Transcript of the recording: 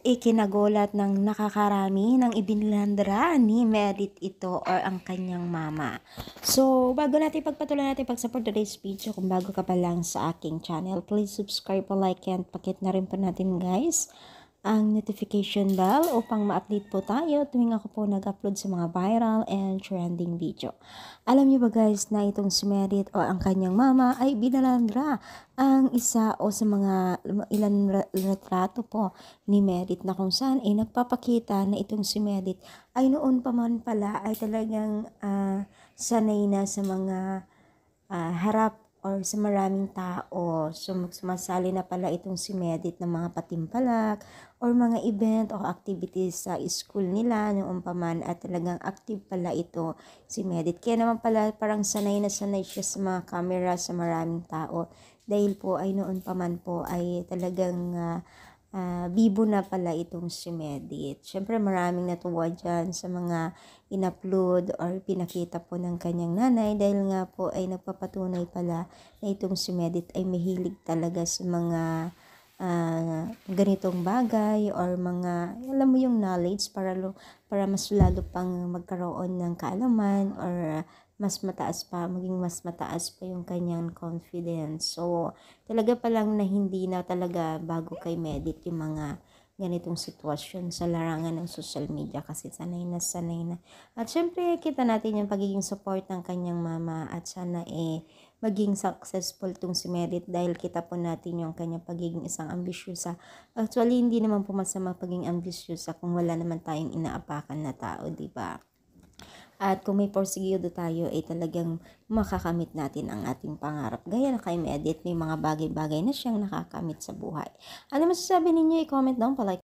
Ikinagulat ng nakakarami ng ibinlandra ni Merit ito or ang kanyang mama. So, bago natin pagpatuloy natin pag-support today's video, kung bago ka pa lang sa aking channel, please subscribe, like, and pakit na rin po natin guys ang notification bell upang ma-update po tayo tuwing ako po nag-upload sa mga viral and trending video. Alam niyo ba guys na itong si Merit o ang kanyang mama ay binalandra ang isa o sa mga ilan retrato po ni Merit na kung saan ay nagpapakita na itong si Merit ay noon pa man pala ay talagang sanay na sa mga harap or sa maraming tao. So, sumasali na pala itong si Merit ng mga patimpalak or mga event o activities sa school nila noong paman at talagang active pala ito si Merit. Kaya naman pala parang sanay na sanay siya sa mga camera sa maraming tao dahil po ay noon paman po ay talagang bibo na pala itong si Merit. Siyempre maraming natuwa dyan sa mga in-upload or pinakita po ng kanyang nanay dahil nga po ay nagpapatunay pala na itong si Merit ay mahilig talaga sa mga ganitong bagay or mga, alam mo yung knowledge para mas lalo pang magkaroon ng kaalaman or mas mataas pa, maging mas mataas pa yung kanyang confidence. So, talaga palang na hindi na talaga bago kay Merit yung mga ganitong sitwasyon sa larangan ng social media kasi sanay na sanay na. At syempre, kita natin yung pagiging support ng kanyang mama at sana maging successful tong si Merit dahil kita po natin yung kanyang pagiging isang ambisyosa. Actually, hindi naman po masama pagiging ambisyosa kung wala naman tayong inaapakan na tao, di ba? At kung may porsigido tayo, ay talagang makakamit natin ang ating pangarap. Gaya na kay Merit, may mga bagay-bagay na siyang nakakamit sa buhay. Ano masasabi ninyo? I-comment down, palike.